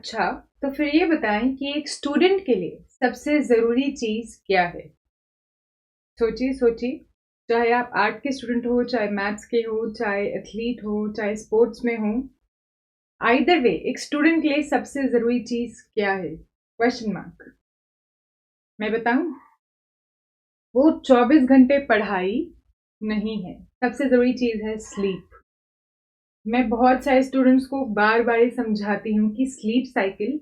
अच्छा, तो फिर ये बताएं कि एक स्टूडेंट के लिए सबसे ज़रूरी चीज़ क्या है? सोचिए, सोचिए। चाहे आप आर्ट के स्टूडेंट हो, चाहे मैथ्स के हो, चाहे एथलीट हो, चाहे स्पोर्ट्स में हो, आइदर वे एक स्टूडेंट के लिए सबसे ज़रूरी चीज़ क्या है? Question mark. मैं बताऊं? वो 24 घंटे पढ़ाई नहीं है। सबसे ज़रूरी चीज़ है स्लीप। मैं बहुत सारे स्टूडेंट्स को बार-बार ये समझाती हूँ कि स्लीप साइकिल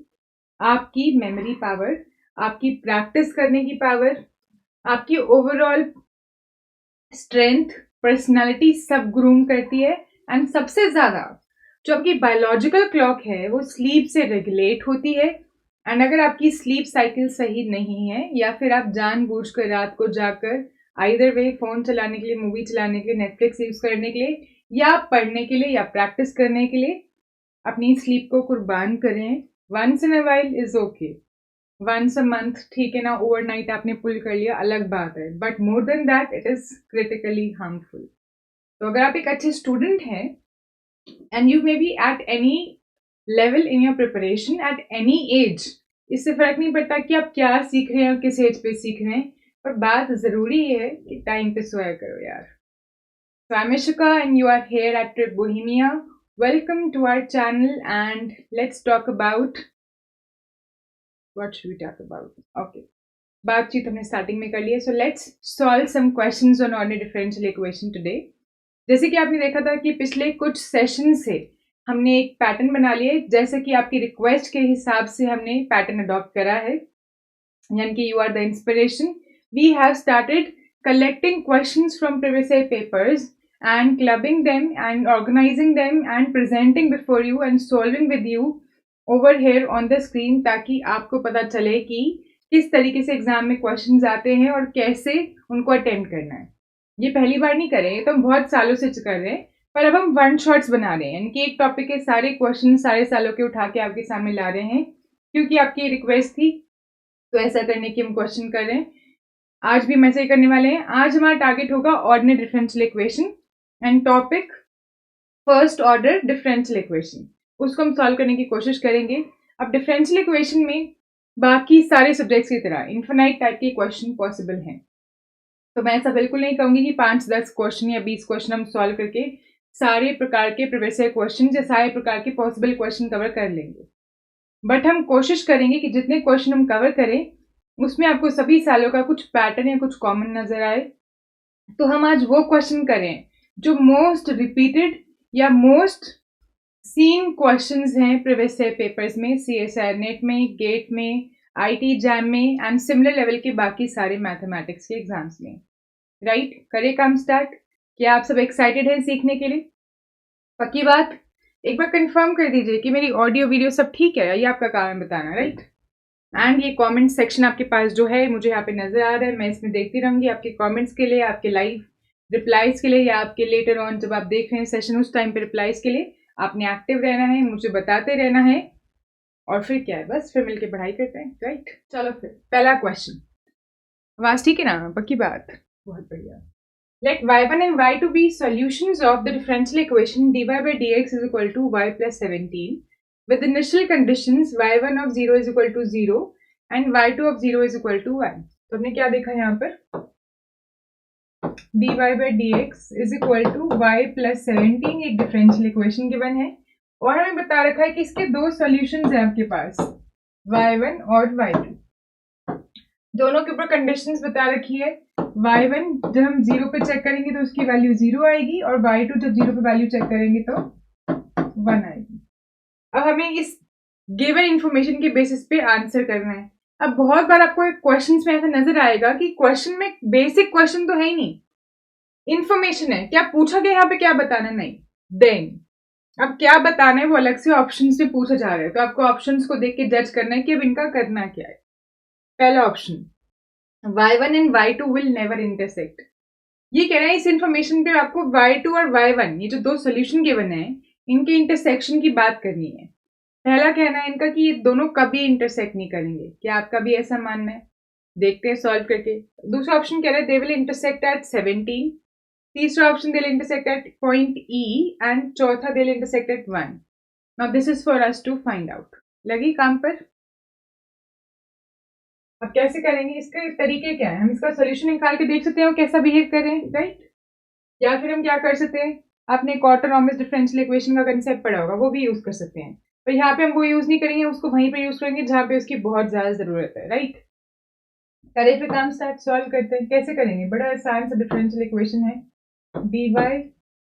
आपकी मेमोरी पावर, आपकी प्रैक्टिस करने की पावर, आपकी ओवरऑल स्ट्रेंथ, पर्सनालिटी सब ग्रूम करती है। एंड सबसे ज़्यादा जो आपकी बायोलॉजिकल क्लॉक है वो स्लीप से रेगुलेट होती है। एंड अगर आपकी स्लीप साइकिल सही नहीं है या फिर आप जानबूझकर रात को जाकर आइदर वे फ़ोन चलाने के लिए, मूवी चलाने के लिए, नेटफ्लिक्स यूज़ करने के लिए या पढ़ने के लिए या प्रैक्टिस करने के लिए अपनी स्लीप को कुर्बान करें। Once in a while is okay. Once a month ठीक है ना, ओवरनाइट आपने पुल कर लिया अलग बात है, but more than that it is critically harmful. तो अगर आप एक अच्छे स्टूडेंट हैं and you may be at any level in your preparation at any as, इससे फर्क नहीं पड़ता कि आप क्या सीख रहे हैं और किस एज पे सीख रहे हैं, पर बात जरूरी है कि टाइम पे सोया करो यार। So I'm Ishika and you are here at Trip Bohemia. Welcome to our channel and let's talk about what should we talk about? Okay. बातचीत हमने स्टार्टिंग में कर ली है, so let's solve some questions on ordinary differential equation today. जैसे कि आपने देखा था कि पिछले कुछ सेशन से हमने एक पैटर्न बना लिया है, जैसे कि आपकी रिक्वेस्ट के हिसाब से हमने पैटर्न अडॉप्ट करा है, यानी कि you are the inspiration. We have started collecting questions from previous year papers and clubbing them and organizing them and presenting before you and solving with you over here on the screen, ताकि आपको पता चले कि किस तरीके से exam में questions आते हैं और कैसे उनको अटेम्प्ट करना है। ये पहली बार नहीं कर रहे हैं, तो हम बहुत सालों से कर रहे हैं, पर अब हम वन शॉट्स बना रहे हैं, यानी कि एक टॉपिक के सारे क्वेश्चन सारे सालों के उठा के आपके सामने ला रहे हैं, क्योंकि आपकी रिक्वेस्ट थी, तो ऐसा करने की हम क्वेश्चन कर रहे हैं। आज भी हम ऐसे ही करने वाले हैं। आज हमारा टारगेट होगा ordinary differential equation and topic first order differential equation, उसको हम सॉल्व करने की कोशिश करेंगे। अब डिफरेंशियल इक्वेशन में बाकी सारे सब्जेक्ट्स की तरह इन्फिनाइट टाइप के क्वेश्चन पॉसिबल हैं, तो मैं ऐसा बिल्कुल नहीं कहूंगी कि 5-10 क्वेश्चन या 20 क्वेश्चन हम सॉल्व करके सारे प्रकार के प्रीवियस ईयर क्वेश्चन या सारे प्रकार के पॉसिबल क्वेश्चन कवर कर लेंगे, बट हम कोशिश करेंगे कि जितने क्वेश्चन हम कवर करें उसमें आपको सभी सालों का कुछ पैटर्न या कुछ कॉमन नजर आए। तो हम आज वो क्वेश्चन करें जो मोस्ट रिपीटेड या मोस्ट सीन क्वेश्चंस हैं प्रीवियस ईयर पेपर्स में, CSIR नेट में, गेट में, IT जैम में एंड सिमिलर लेवल के बाकी सारे मैथमेटिक्स के एग्जाम्स में। राइट, करें काम स्टार्ट। क्या आप सब एक्साइटेड हैं सीखने के लिए? पक्की बात? एक बार कंफर्म कर दीजिए कि मेरी ऑडियो वीडियो सब ठीक है, ये आपका काम है बताना। राइट, एंड ये कमेंट सेक्शन आपके पास जो है मुझे यहाँ पे नजर आ रहा है, मैं इसमें देखती रहूंगी आपके कमेंट्स के लिए, आपके लाइव रिप्लाईज के लिए, या आपके लेटर ऑन जब आप देख रहे हैं सेशन उस टाइम पे रिप्लाईज के लिए। आपने एक्टिव रहना है, मुझे बताते रहना है, और फिर क्या है, बस फिर मिलके पढ़ाई करते हैं। राइट, चलो फिर पहला क्वेश्चन। आवाज ठीक है ना? पक्की बात? बहुत बढ़िया। Let y1 and y2 be solutions of the differential equation dy by dx is equal to y plus 17 with initial conditions y1 of 0 is equal to 0 and y2 of 0 is equal to 1. तो हमने क्या देखा यहाँ पर? dy by dx is equal to y plus 17 एक differential equation given है, और हमें बता रखा है कि इसके दो सॉल्यूशंस हैं आपके पास, y1 और y2। दोनों के ऊपर कंडीशंस बता रखी है। y1 जब हम 0 पे चेक करेंगे तो उसकी वैल्यू 0 आएगी, और y2 जब 0 पे वैल्यू चेक करेंगे तो 1 आएगी। अब हमें इस गिवन इंफॉर्मेशन के बेसिस पे आंसर करना है। अब बहुत बार आपको क्वेश्चन में ऐसा नजर आएगा कि क्वेश्चन में बेसिक क्वेश्चन तो है ही नहीं, इंफॉर्मेशन है, क्या पूछा गया यहाँ पे, क्या बताना नहीं। देन अब क्या बताना है वो अलग से ऑप्शन में पूछा जा रहा है, तो आपको ऑप्शन को देख के जज करना है कि अब इनका करना क्या है। पहला option, y1 and y2 will never intersect. ये कह रहे हैं इस इंफॉर्मेशन पे आपको y2 और y1 ये जो दो सोल्यूशन गिवन है इनके इंटरसेक्शन की बात करनी है। पहला कहना है इनका कि ये दोनों कभी इंटरसेक्ट नहीं करेंगे। क्या आपका भी ऐसा मानना है? देखते हैं सॉल्व करके। दूसरा ऑप्शन कह रहा है दे विल इंटरसेक्ट एट 17। तीसरा option they will intersect at point E and चौथा they will intersect at 1। Now this is for us to find out. लगी काम पर? अब कैसे करेंगे, इसके तरीके क्या है? हम इसका सोल्यूशन निकाल के देख सकते हैं वो कैसा बिहेव कर रहे हैं, राइट? या फिर हम क्या कर सकते हैं, आपने क्वार्टर डिफरेंशियल इक्वेशन का कंसेप्ट पढ़ा होगा, वो भी यूज कर सकते हैं। पर यहाँ पे हम वो यूज नहीं करेंगे, उसको वहीं पे यूज करेंगे जहाँ पे उसकी बहुत ज्यादा जरूरत है, राइट? करें फिर काम स्टार्ट, सॉल्व करते हैं। कैसे करेंगे? बड़ा आसान सा डिफरेंशियल इक्वेशन है। dy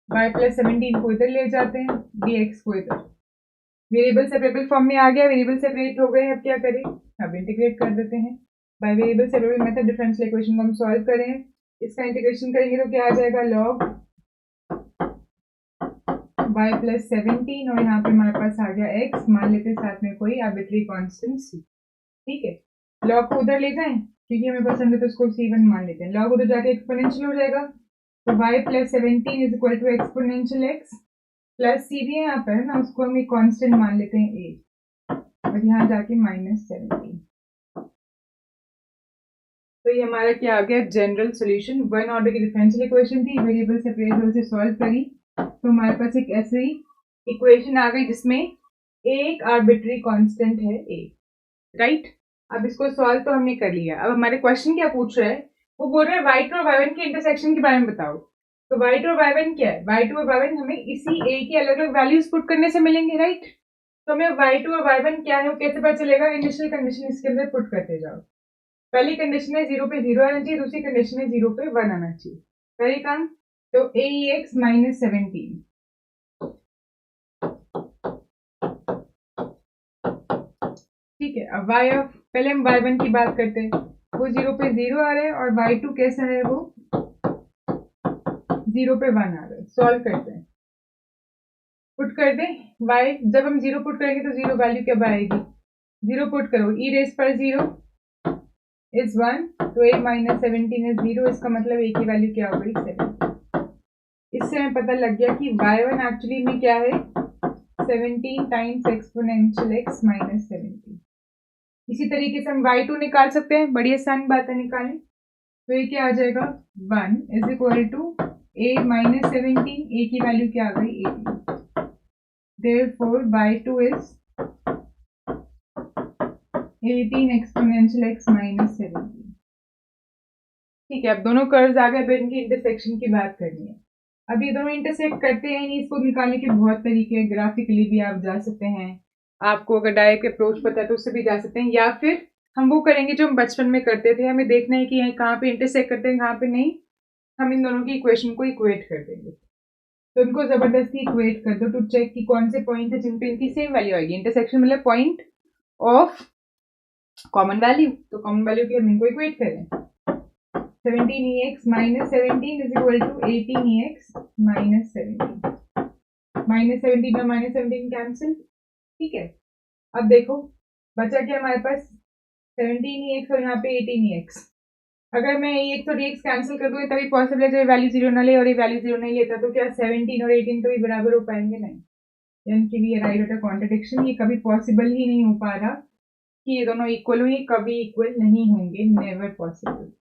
y प्लस 17 को इधर ले जाते हैं, dx को इधर। वेरिएबल सेपरेबल फॉर्म में आ गया, वेरिएबल सेपरेट हो गए। अब क्या करें, अब इंटीग्रेट कर देते हैं by variable separable method. Differential equation को हम सॉल्व करें, इसका इंटीग्रेशन करेंगे तो क्या आ जाएगा, log y प्लस 17 और यहाँ पे हमारे पास आ गया x, मान लेते हैं साथ में कोई आर्बिट्री कांस्टेंट c। ठीक है, log को उधर ले जाएं क्योंकि हमें पसंद है तो उसको c1 मान लेते हैं। log उधर जाके एक्सपोनेंशियल हो जाएगा, तो y plus 17 is equal to exponential x plus c भी यहाँ पर है ना, उसको हम एक कांस्टेंट मान लेते हैं a, और यहाँ जाके माइनस 17। तो ये हमारा क्या आ गया, जनरल सॉल्यूशन। वन ऑर्डर की डिफरेंशियल इक्वेशन थी, वेरिएबल सेपरेबल से सॉल्व करी तो हमारे पास एक ऐसी इक्वेशन आ गई जिसमें एक आर्बिट्री कांस्टेंट है a, राइट? अब इसको सॉल्व तो हमने कर लिया। अब हमारे क्वेश्चन क्या पूछ रहा है, वो बोल रहा है y2 और y1 के इंटरसेक्शन के बारे में बताओ। तो y2 और y1 क्या है, y2 और y1 हमें इसी a की अलग अलग वैल्यूज पुट करने से मिलेंगे, राइट? तो हमें y2 और y1 क्या है वो कैसे पता चलेगा, इनिशियल कंडीशन इसके अंदर पुट करते जाओ। पहली कंडीशन है 0 पे 0 आना चाहिए, दूसरी कंडीशन है 0 पे 1 आना चाहिए। पहले काम, तो ax माइनस 17, ठीक है। अब y ऑफ, पहले हम y1 की बात करते हैं, वो 0 पे 0 आ रहा है और y2 कैसा है, वो 0 पे 1 आ रहा है। सॉल्व करते हैं, पुट कर दें y, जब हम 0 पुट करेंगे तो 0 वैल्यू क्या आएगी, 0 पुट करो, e रेस पर 0 इज 1, तो a माइनस 17 इज 0, इसका मतलब a की वैल्यू क्या हो गई, 7। इससे हमें पता लग गया कि y1 एक्चुअली में क्या है, 17 टाइम्स एक्सपोनेंशियल x माइनस 17। इसी तरीके से हम y2 निकाल सकते हैं, बड़ी आसान बात है निकालें। तो ये क्या आ जाएगा, 1 is equal to a minus 17, a की वैल्यू क्या आ गई, 18। Therefore y2 is 18 exponential x minus 17। ठीक है, अब दोनों कर्व्स आ गए, अब इनकी इंटरसेक्शन की बात करनी है। अब ये दोनों इंटरसेक्ट करते हैं नहीं, इसको निकालने के बहुत तरीके हैं। ग्राफिकली भी आप जा सकते हैं, आपको अगर डायरेक्ट अप्रोच पता है तो उससे भी जा सकते हैं, या फिर हम वो करेंगे जो हम बचपन में करते थे। हमें देखना है कि कहाँ पे इंटरसेक्ट करते हैं कहाँ पे नहीं, हम इन दोनों की इक्वेशन को इक्वेट कर देंगे। तो इनको जबरदस्ती इक्वेट कर दो टू चेक कि कौन से पॉइंट है जिन पे इनकी सेम वैल्यू आएगी। इंटरसेक्शन मतलब पॉइंट ऑफ कॉमन वैल्यू, तो कॉमन वैल्यू की हम इनको इक्वेट करें। 17ex minus 17 is equal to 18ex minus 17। Minus 17 और माइनस 17 कैंसिल, ठीक है। अब देखो बचा क्या हमारे पास, 17ex और यहाँ पे 18ex। अगर मैं ex और dx कैंसिल कर दूँ तभी पॉसिबल है जब वैल्यू 0 ना ले और ये वैल्यू 0 नहीं लेता, तो क्या 17 और 18 तो भी बराबर हो पाएंगे, नहीं। यानी कि भी राइट होता कॉन्ट्रडिक्शन, ये कभी पॉसिबल ही नहीं हो पा रहा कि ये दोनों इक्वल हो, ये कभी इक्वल नहीं होंगे, नेवर पॉसिबल।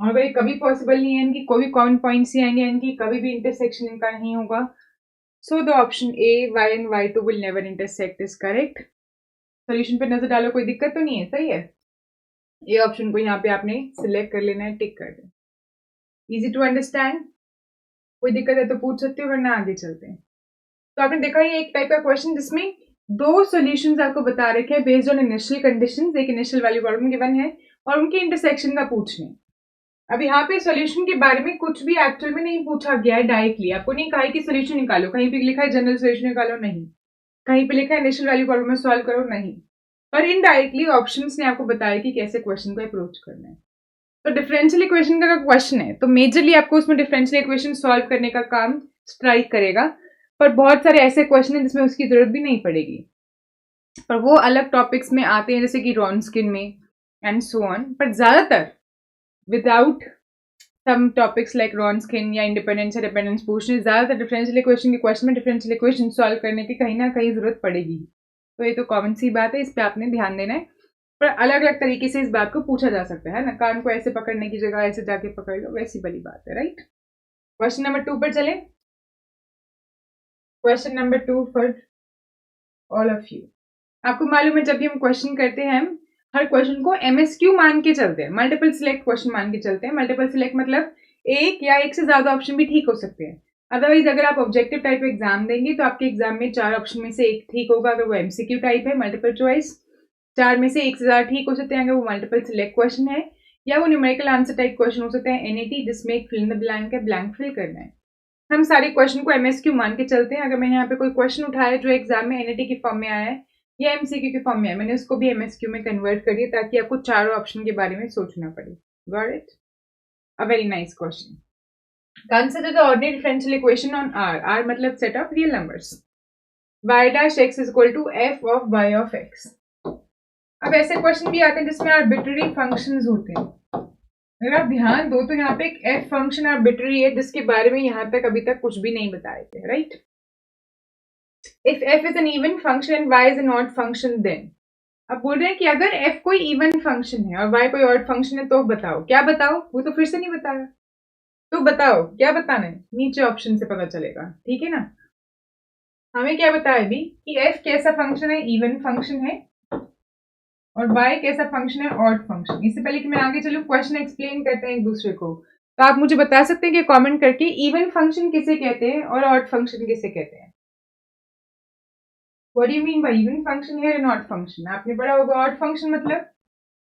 और अगर ये कभी पॉसिबल नहीं है, इनकी कोई भी कॉमन पॉइंट्स ही आएंगे, इनकी कभी भी इंटरसेक्शन इनका नहीं होगा। So the option A, y and y2 will never intersect is correct. Solution पे नजर डालो, कोई दिक्कत तो नहीं है, सही है। ये ऑप्शन को यहाँ पे आपने सिलेक्ट कर लेना है, टिक कर दें। इजी टू अंडरस्टैंड, कोई दिक्कत है तो पूछ सकते हो वरना आगे चलते हैं। तो आपने देखा ये एक टाइप का क्वेश्चन जिसमें दो सॉल्यूशंस आपको बता रखे हैं बेस्ड ऑन इनिशियल कंडीशंस, एक इनिशियल वैल्यू प्रॉब्लम गिवन है और उनके इंटरसेक्शन का पूछने। अब यहाँ पे सॉल्यूशन के बारे में कुछ भी एक्चुअल में नहीं पूछा गया है डायरेक्टली, आपको नहीं कहा है कि सॉल्यूशन निकालो, कहीं पे लिखा है जनरल सॉल्यूशन निकालो, नहीं। कहीं पे लिखा है इनिशियल वैल्यू प्रॉब्लम में सॉल्व करो, नहीं। पर इनडायरेक्टली ऑप्शंस ने आपको बताया कि कैसे क्वेश्चन को अप्रोच करना है। तो डिफरेंशियल इक्वेशन का क्वेश्चन है तो मेजरली आपको उसमें डिफरेंशियल इक्वेशन सॉल्व करने का काम स्ट्राइक करेगा, पर बहुत सारे ऐसे क्वेश्चन है जिसमें उसकी जरूरत भी नहीं पड़ेगी, पर वो अलग टॉपिक्स में आते हैं जैसे कि रॉन्स्किन में एंड सो ऑन। पर ज्यादातर विदाउट सम टॉपिक्स लाइक रॉन्स्किन या इंडिपेंडेंस या डिपेंडेंस पूछने, ज्यादातर डिफरेंशियल इक्वेशन के क्वेश्चन में डिफरेंशियल इक्वेशन सॉल्व करने की कहीं ना कहीं जरूरत पड़ेगी। तो ये तो कॉमन सी बात है, इस पर आपने ध्यान देना है। पर अलग अलग तरीके से इस बात को पूछा जा सकता है ना, कान को ऐसे पकड़ने की जगह ऐसे जाके पकड़ लो, वैसी बड़ी बात है, राइट। क्वेश्चन नंबर 2 पर चले। Question number 2 for all of you. आपको मालूम है जब भी हम क्वेश्चन करते हैं हम हर क्वेश्चन को MSQ मान के चलते हैं, मल्टीपल सिलेक्ट क्वेश्चन मान के चलते हैं। मल्टीपल सिलेक्ट मतलब एक या एक से ज्यादा ऑप्शन भी ठीक हो सकते हैं। अदरवाइज अगर आप ऑब्जेक्टिव टाइप एग्जाम देंगे तो आपके एग्जाम में 4 ऑप्शन में से एक ठीक होगा अगर वो MCQ टाइप है, मल्टीपल चॉइस। 4 में से एक से ज्यादा ठीक हो सकते हैं अगर वो मल्टीपल सिलेक्ट क्वेश्चन है, या वो न्यूमेरिकल आंसर टाइप क्वेश्चन हो सकते हैं NAT जिसमें एक फिल इन द ब्लैंक है, ब्लैंक फिल करना है। हम सारे क्वेश्चन को MSQ मान के चलते हैं। अगर मैंने यहाँ पे कोई क्वेश्चन उठाया जो एग्जाम में NAT की फॉर्म में आया है या MCQ के फॉर्म में आया, मैंने उसको भी MSQ में कन्वर्ट कर दिया ताकि आपको चारों ऑप्शन के बारे में सोचना पड़े। Got it? A very nice question. Consider the ordinary differential equation on R। R मतलब set of real numbers. y dash x is equal to f of y of x। अब ऐसे क्वेश्चन भी आते हैं जिसमें आर्बिट्ररी फंक्शंस होते हैं। अगर आप ध्यान दो तो यहाँ पे एक f फंक्शन आर्बिट्ररी है जिसके बारे में यहाँ तक अभी तक कुछ भी नहीं बताए थे, right? If f is an even function and y is an odd function then। अब बोल रहे हैं कि अगर f कोई इवन फंक्शन है और y कोई ऑड फंक्शन है तो बताओ, क्या बताओ? वो तो फिर से नहीं बताया, तो बताओ क्या बताना है, नीचे ऑप्शन से पता चलेगा, ठीक है ना? हमें क्या बताया अभी कि f कैसा फंक्शन है, इवन फंक्शन है, और y कैसा फंक्शन है, ऑड फंक्शन। इससे पहले कि मैं आगे चलूं क्वेश्चन एक्सप्लेन करते हैं एक दूसरे को, तो आप मुझे बता सकते हैं कि कमेंट करके इवन फंक्शन किसे कहते हैं और ऑड फंक्शन किसे कहते हैं। What do you mean by even function here and odd function? आपने पढ़ा होगा ऑड फंक्शन मतलब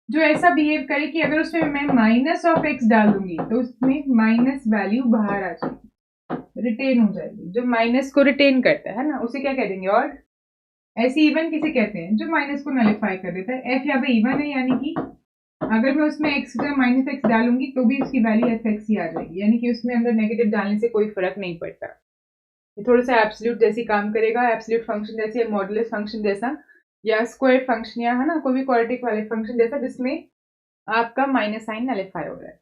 जो ऐसा बिहेव करे कि अगर उसमें मैं माइनस ऑफ x डाल दूंगी तो उसमें माइनस वैल्यू बाहर आ जाएगी, रिटेन हो जाएगी। जो माइनस को रिटेन करता है ना उसे क्या कह देंगे, ऑड। ऐसे इवन किसे कहते हैं, जो माइनस को नलिफाई कर देता है। f यहाँ पे इवन है, यानी कि अगर मैं उसमें x की जगह माइनस एक्स डालूंगी तो भी उसकी वैल्यू fx ही आ जाएगी, यानी कि उसमें अंदर नेगेटिव डालने से कोई फर्क नहीं पड़ता। ये थोड़ा सा एब्सोल्यूट जैसी काम करेगा, एब्सोल्यूट फंक्शन जैसे, मॉडुलस फंक्शन जैसा, या स्क्वायर फंक्शन, या है ना कोई भी क्वाड्रेटिक वाले फंक्शन जैसा जिसमें आपका माइनस साइन नलिफाई हो रहा है।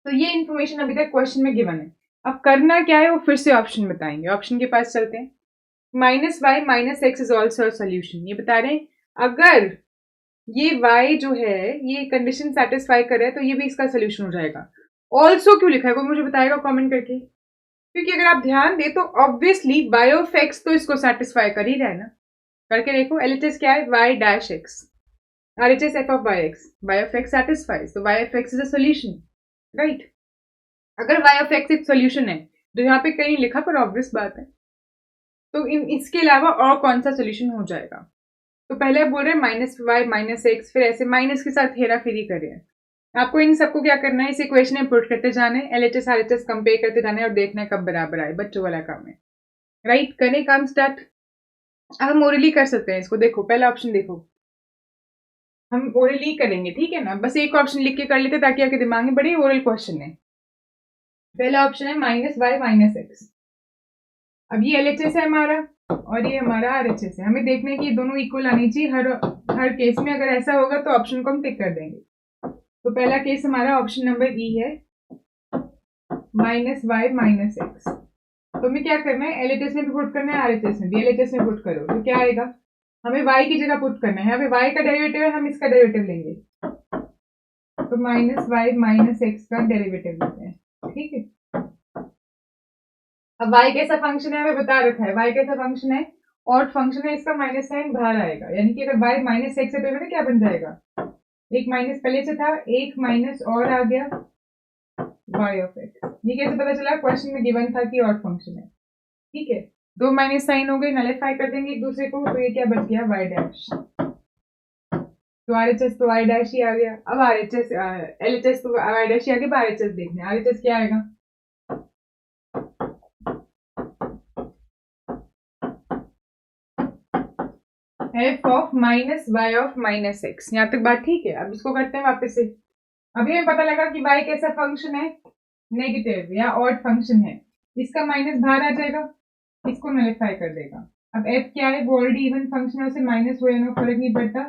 तो ये इन्फॉर्मेशन अभी तक क्वेश्चन में गिवन है। अब करना क्या है वो फिर से ऑप्शन बताएंगे। ऑप्शन के पास चलते हैं। Minus Y minus X is also solution. ये बता रहे हैं अगर ये y जो है ये कंडीशन सेटिस्फाई कर रहा है तो ये भी इसका सोल्यूशन हो जाएगा। ऑल्सो क्यों लिखा है कोई मुझे बताएगा कमेंट करके? क्योंकि अगर आप ध्यान दे तो ऑब्वियसली y ऑफ x तो इसको सेटिस्फाई कर ही रहा है ना। करके देखो, LHS क्या है, y dash x, RHS f of y of x satisfies, so y of x is a solution, right? अगर y of x एक सोल्यूशन है जो यहाँ पे कहीं लिखा पर ऑब्वियस बात है, तो इसके अलावा और कौन सा सोल्यूशन हो जाएगा? तो पहले आप बोल रहे हैं माइनस वाई माइनस एक्स, फिर ऐसे माइनस के साथ हेरा फेरी कर रहे हैं। आपको इन सबको क्या करना है, इस इक्वेशन में पुट करते जाना है, LHS RHS कंपेयर करते जाना है और देखना है कब बराबर आए। बच्चों वाला काम है, राइट? करें काम स्टार्ट। अब हम ओरली कर सकते हैं इसको। देखो पहला ऑप्शन देखो, हम ओरली करेंगे, ठीक है ना? बस एक ऑप्शन लिख के कर लेते ताकि आपके दिमाग में बड़े ओरल क्वेश्चन है। पहला ऑप्शन है माइनस वाई माइनस एक्स। अब ये LHS है हमारा और ये हमारा RHS है। हमें देखना है कि ये दोनों इक्वल आनी चाहिए हर केस में। अगर ऐसा होगा तो ऑप्शन को हम टिक कर देंगे। तो पहला केस हमारा ऑप्शन नंबर E है, माइनस वाई माइनस एक्स। तो हमें क्या करना है, LHS में भी पुट करना है, RHS में भी। LHS में पुट करो तो क्या आएगा, हमें y की जगह पुट करना है। यहाँ पे y का डेरिवेटिव है, हम इसका डेरिवेटिव लेंगे, तो माइनस वाई माइनस एक्स का डेरिवेटिव लेते हैं, ठीक है? अब y कैसा फंक्शन है हमें बता रखा है, y कैसा फंक्शन है, ऑड फंक्शन है, इसका माइनस साइन बाहर आएगा, यानी कि अगर y माइनस एक्स है तो क्या बन जाएगा, एक माइनस पहले से था, एक माइनस और आ गया y ऑफ x। ये कैसे पता चला, क्वेश्चन में गिवन था कि ऑड फंक्शन है, ठीक है? दो माइनस साइन हो गए, नलिफाई कर देंगे एक दूसरे को, तो ये क्या बच गया, y डैश। तो RHS तो y डैश ही आ गया। अब RHS LHS तो y डैश ही आ गया। RHS देखना है, RHS क्या आएगा, f of minus y of minus x. यहाँ तक बात ठीक है? अब इसको करते हैं वापस से। अभी हमें पता लगा कि y कैसा फंक्शन है, नेगेटिव या ऑड फंक्शन है, इसका माइनस बाहर आ जाएगा, इसको नलिफाई कर देगा। अब f क्या है, वो ऑलरेडी इवन फंक्शन है, उसे माइनस हो या नो फर्क नहीं पड़ता।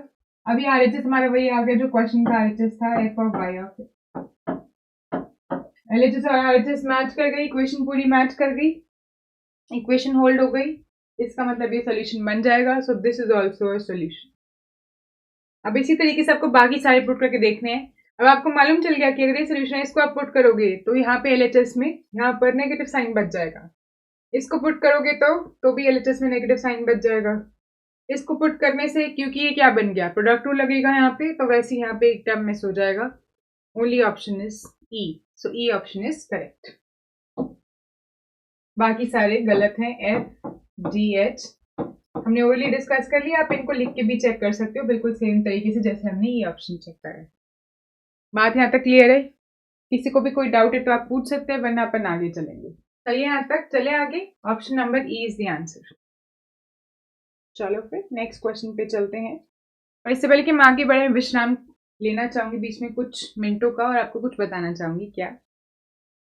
अभी RHS हमारा वही आ गया जो क्वेश्चन का RHS था, f of y of. LHS और RHS मैच कर गई, इक्वेशन पूरी मैच कर गई, इक्वेशन होल्ड हो गई, इसका मतलब ये सोल्यूशन बन जाएगा। सो this is also a solution. अब इसी तरीके से आपको बाकी सारे पुट करके देखने हैं। अब आपको मालूम चल गया कि अगर ये सोल्यूशन है इसको आप पुट करोगे तो यहाँ पे LHS में यहाँ पर नेगेटिव साइन बच जाएगा, इसको पुट करोगे तो भी LHS में नेगेटिव साइन बच जाएगा। इसको पुट करने से क्योंकि ये क्या बन गया, प्रोडक्ट रूल लगेगा यहाँ पे, तो वैसे यहाँ पे एक टर्म मिस हो जाएगा. Only option is E. So E option is correct. बाकी सारे गलत हैं. एफ, डी, एच हमने ओरली डिस्कस कर लिया. आप इनको लिख के भी चेक कर सकते हो बिल्कुल सेम तरीके से जैसे हमने ये ऑप्शन चेक करा है. बात यहाँ तक क्लियर है? किसी को भी कोई डाउट है तो आप पूछ सकते हैं, वरना अपन आगे चलेंगे. चलिए यहाँ तक, चले आगे. Option number E is the answer. चलो फिर नेक्स्ट क्वेश्चन पे चलते हैं. और इससे पहले कि मैं आगे बढ़े, विश्राम लेना चाहूंगी बीच में कुछ मिनटों का और आपको कुछ बताना चाहूंगी. क्या,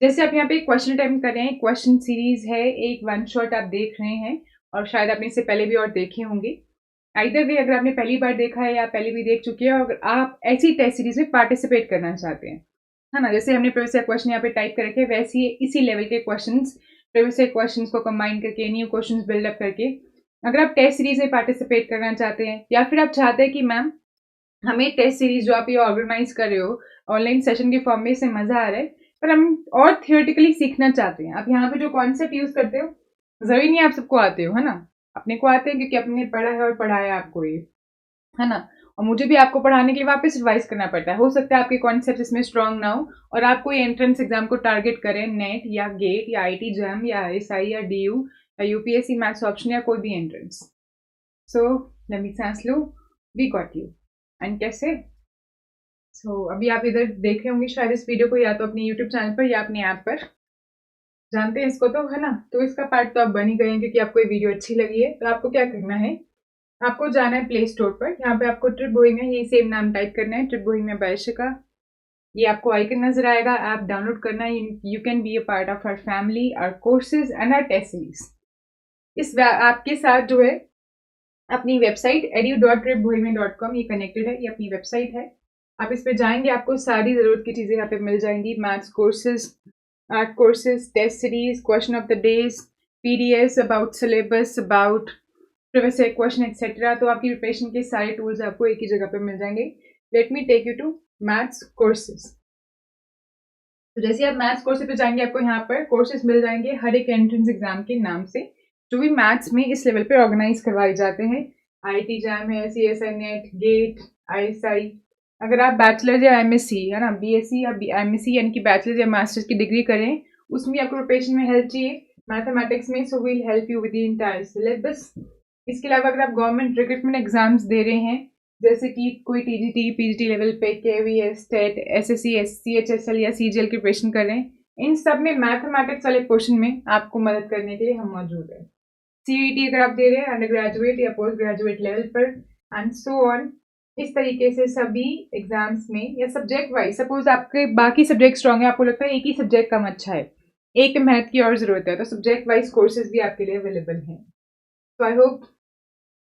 जैसे आप यहाँ पे क्वेश्चन अटेम्प्ट कर रहे हैं, क्वेश्चन सीरीज है, एक वन शॉट आप देख रहे हैं और शायद आपने इससे पहले भी और देखे होंगे. आइदर वे, अगर आपने पहली बार देखा है या पहले भी देख चुके हैं, और आप ऐसी टेस्ट सीरीज में पार्टिसिपेट करना चाहते हैं, है ना, जैसे हमने प्रीवियस क्वेश्चन यहाँ पे टाइप कर रखे हैं, वैसे ही इसी लेवल के क्वेश्चंस, प्रीवियस क्वेश्चंस को कंबाइन करके न्यू क्वेश्चंस बिल्डअप करके, अगर आप टेस्ट सीरीज में पार्टिसिपेट करना चाहते हैं, या फिर आप चाहते हैं कि मैम हमें टेस्ट सीरीज जो आप ये ऑर्गेनाइज कर रहे हो ऑनलाइन सेशन के फॉर्म में, इससे मजा आ रहा है, पर हम और थियोरेटिकली सीखना चाहते हैं. आप यहाँ पे जो कॉन्सेप्ट यूज करते हो जरूरी नहीं आप सबको आते हो, है ना. अपने को आते हैं क्योंकि अपने पढ़ा है और पढ़ाया आपको ये, है ना. और मुझे भी आपको पढ़ाने के लिए वापस रिवाइज करना पड़ता है. हो सकता है आपके कॉन्सेप्ट इसमें स्ट्रांग ना हो और आप कोई एंट्रेंस एग्जाम को टारगेट करें, नेट या गेट या आईटी जैम या आईएसआई या डीयू या यूपीएससी मैथ्स ऑप्शन या कोई भी एंट्रेंस. सो लेट मी सांस लो. We got you. एंड कैसे? सो अभी आप इधर देख रहे होंगे शायद इस वीडियो को, या तो अपने यूट्यूब चैनल पर या अपने ऐप पर. जानते हैं इसको तो, है ना. तो इसका पार्ट तो आप बन ही गए हैं क्योंकि आपको ये वीडियो अच्छी लगी है. तो आपको क्या करना है, आपको जाना है प्ले स्टोर पर. यहाँ पे आपको ट्रिप बोइंग है, ये सेम नाम टाइप करना है, ट्रिप बोइंग में बायशिका. ये आपको आइकन नजर आएगा, ऐप डाउनलोड करना है. You can be a part of our family, our courses and our test series. इस ऐप के साथ जो है अपनी वेबसाइट edu.tripbohemian.com ये कनेक्टेड है, ये अपनी वेबसाइट है. आप इस पे जाएंगे, आपको सारी जरूरत की चीजें यहाँ पे मिल जाएंगी. Maths courses, art courses, test series, question of the days, PDF about syllabus, about previous question etcetera. तो आपकी प्रिपरेशन के सारे टूल्स आपको एक ही जगह पे मिल जाएंगे. Let me take you to maths courses. तो जैसे आप मैथ्स कोर्सेज पे जाएंगे, आपको यहाँ पर कोर्सेज मिल जाएंगे हर एक एंट्रेंस एग्जाम के नाम से, जो भी मैथ्स में इस लेवल पे ऑर्गेनाइज करवाए जाते हैं. आईटी जैम है, सीएसआई नेट, गेट, आईएसआई. अगर आप बैचलर या एमएससी, है ना, बीएससी या एमएससी यानी कि बैचलर या मास्टर्स की डिग्री करें, उसमें आपको प्रिपरेशन में हेल्प चाहिए मैथमेटिक्स में, so will help you with the entire syllabus. इसके अलावा अगर आप गवर्नमेंट रिक्रूटमेंट एग्जाम्स दे रहे हैं, जैसे कि कोई टीजीटी, पीजीटी लेवल पे, केवीएस, टेट, एसएससी, सीएचएसएल या सीजीएल की प्रिपरेशन कर रहे हैं, इन सब में मैथमेटिक्स वाले पोर्शन में आपको मदद करने के लिए हम मौजूद हैं. सीईटी अगर आप दे रहे हैं अंडर ग्रेजुएट या पोस्ट ग्रेजुएट लेवल पर, एंड सो ऑन. इस तरीके से सभी एग्जाम्स में या सब्जेक्ट वाइज, सपोज आपके बाकी सब्जेक्ट स्ट्रॉन्ग है, आपको लगता है एक ही सब्जेक्ट कम अच्छा है, एक मेहनत की और जरूरत है, तो सब्जेक्ट वाइज कोर्सेज भी आपके लिए अवेलेबल हैं. तो I hope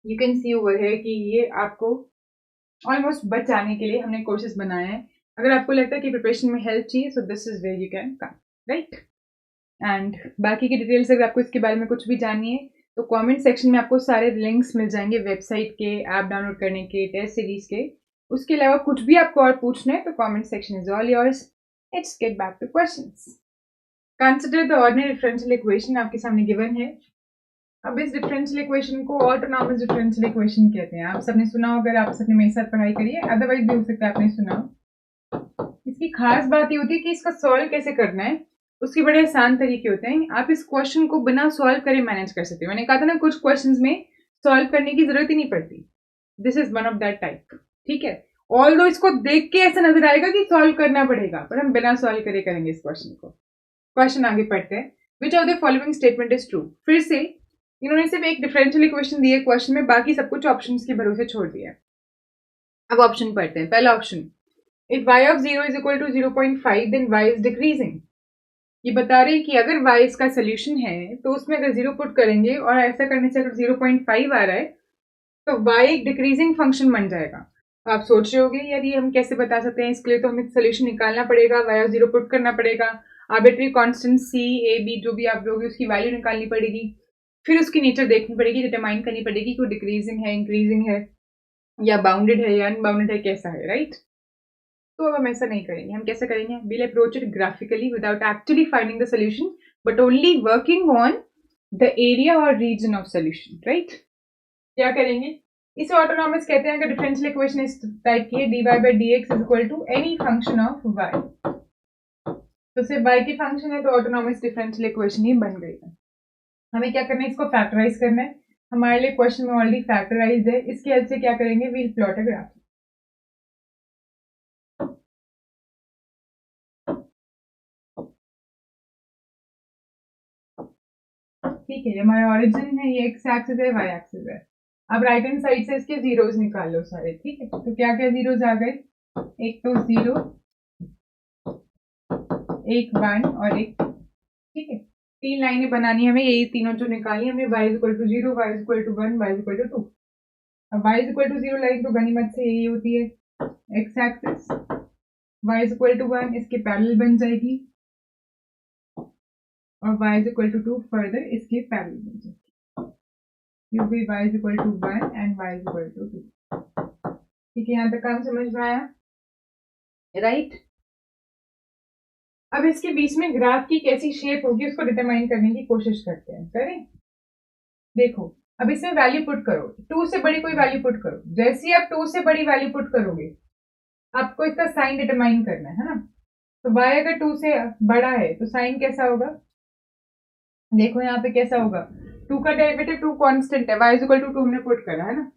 you can see over है कि ये आपको ऑलमोस्ट बच जाने के लिए हमने कोर्सेज बनाए हैं. अगर आपको लगता है कि प्रिपरेशन में हेल्प चाहिए, so this is where you can come, right. And बाकी की डिटेल्स अगर आपको इसके बारे में कुछ भी जाननी है, तो कमेंट सेक्शन में आपको सारे लिंक्स मिल जाएंगे वेबसाइट के, ऐप डाउनलोड करने के, टेस्ट सीरीज के. उसके अलावा कुछ भी आपको और पूछना है तो comment section is all yours. Let's get back two questions. Consider the ordinary differential equation आपके सामने गिवन है. अब इस डिफरेंशियल इक्वेशन को ऑटोनॉमस डिफरेंशियल इक्वेशन कहते हैं. आप सबने सुना हो, अगर आप सबने मेरे साथ पढ़ाई करी है, अदरवाइज भी हो सकता है आपने सुना हो. इसकी खास बात ये होती है कि इसका सॉल्व कैसे करना है, उसके बड़े आसान तरीके होते हैं. आप इस क्वेश्चन को बिना सॉल्व करे मैनेज कर सकते हो. मैंने कहा था ना, कुछ क्वेश्चंस में सॉल्व करने की जरूरत ही नहीं पड़ती. This is one of that type, ठीक है. ऑल्दो इसको देख के ऐसा नजर आएगा कि सॉल्व करना पड़ेगा, पर हम बिना सॉल्व करे करेंगे इस क्वेश्चन को. क्वेश्चन आगे पढ़ते हैं. Which of the following statement is true. फिर से इन्होंने सिर्फ एक डिफरेंशियल इक्वेशन दी है क्वेश्चन में, बाकी सब कुछ ऑप्शंस के भरोसे छोड़ दिया है. अब ऑप्शन पढ़ते हैं. पहला option, if y of 0 is equal to 0.5 then y is decreasing. ये बता रहे हैं कि अगर y इसका सोल्यूशन है तो उसमें अगर 0 पुट करेंगे और ऐसा करने से अगर 0.5 आ रहा है तो y एक डिक्रीजिंग फंक्शन बन जाएगा. तो आप सोच रहे होगे यार ये हम कैसे बता सकते हैं, इसके लिए तो हमें सोल्यूशन निकालना पड़ेगा, y of 0 पुट करना पड़ेगा, arbitrary constant c a b जो भी आप लोगे उसकी वैल्यू निकालनी पड़ेगी, फिर उसकी नेचर देखनी पड़ेगी, डिटरमाइन करनी पड़ेगी कि वो डिक्रीजिंग है, इंक्रीजिंग है, या बाउंडेड है या अनबाउंडेड है, कैसा है, राइट. तो अब हम ऐसा नहीं करेंगे. हम कैसे करेंगे, we'll approach it graphically without actually finding the solution but only working on the area or region of solution, right. क्या करेंगे, इसे ऑटोनॉमस कहते हैं अगर डिफरेंशियल इक्वेशन इस टाइप की है, dy by dx is equal to any function of y। तो सिर्फ y की फंक्शन है तो ऑटोनॉमस डिफरेंशियल इक्वेशन ही बन गई है। हमें क्या करना है, इसको फैक्टराइज करना है। हमारे लिए क्वेश्चन में ऑलरेडी फैक्टराइज है, इसकी हेल्प से क्या करेंगे, वील प्लॉट अ ग्राफ। ठीक है, हमारा ऑरिजिन है, ये एक्स एक्सिस है, वाई एक्सिस है। अब राइट हैंड साइड से इसके जीरोस निकाल लो सारे। ठीक है, तो क्या क्या जीरोस आ गए, एक तो 0, एक 1 और एक 2। ठीक है, 3 लाइनें बनानी है हमें, यही तीनों जो निकाली हमें, y is equal to 0, y is equal to 1, y is equal to 2। अब y is equal to 0 line तो गनीमत से यही होती है, x axis, y is equal to 1 इसके पैरेलल बन जाएगी, और y is equal to 2 further इसके पैरेलल बन जाएगी, क्योंकि y is equal to 1 and y is equal to 2। ठीक है, यहाँ तक काम समझ में आया, राइट। अब इसके बीच में ग्राफ की कैसी शेप होगी उसको डिटरमाइन करने की कोशिश करते हैं, करें। देखो, अब इसमें वैल्यू पुट करो, 2 से बड़ी कोई वैल्यू पुट करो। जैसे ही आप 2 से बड़ी वैल्यू पुट करोगे, आपको इसका साइन डिटरमाइन करना है ना। तो y अगर 2 से बड़ा है तो साइन कैसा होगा, देखो यहाँ पे कैसा होगा, 2 का डेरिवेटिव 2 कांस्टेंट है, y इज इक्वल टू 2 हमने पुट करा है ना,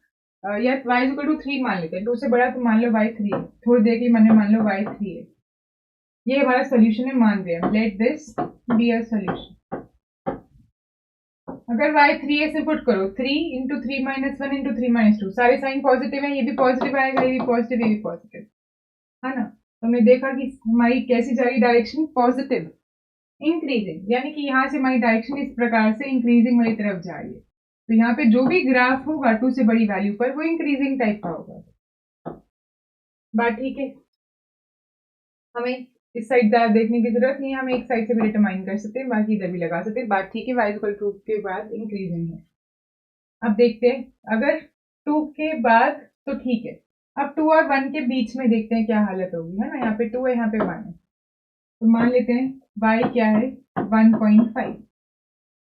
या y इज इक्वल टू 3 मान लेते हैं, 2 से बड़ा तो मान लो y 3 है, थोड़ी देर के मन में मान लो y 3 है। ये हमारा सोल्यूशन है, मान रहे हैं, let this be a solution. अगर y 3 ऐसे पुट करो, 3 इंटू 3 माइनस 1 इंटू 3 माइनस 2, सारे साइन पॉजिटिव है, ये भी पॉजिटिव आएगा, ये भी पॉजिटिव, ये भी पॉजिटिव है ना। तो हमने देखा कि हमारी कैसी जा रही डायरेक्शन, पॉजिटिव इंक्रीजिंग, यानी कि यहाँ से हमारी डायरेक्शन इस प्रकार से इंक्रीजिंग वाली तरफ जा रही है। तो यहाँ पे जो भी ग्राफ होगा 2 से बड़ी वैल्यू पर वो इंक्रीजिंग टाइप का होगा। बात ठीक है, हमें इस साइड ज्यादा देखने की जरूरत नहीं है, हम एक साइड से भी डिटरमाइन कर सकते हैं, बाकी इधर भी लगा सकते हैं। बात ठीक है, y इक्वल टू के बाद इंक्रीजिंग है। अब देखते हैं, अगर 2 के बाद तो ठीक है, अब 2 और 1 के बीच में देखते हैं क्या हालत होगी, है ना। यहाँ पे 2 है, यहाँ पे 1 है, तो मान लेते हैं y क्या है, 1.5,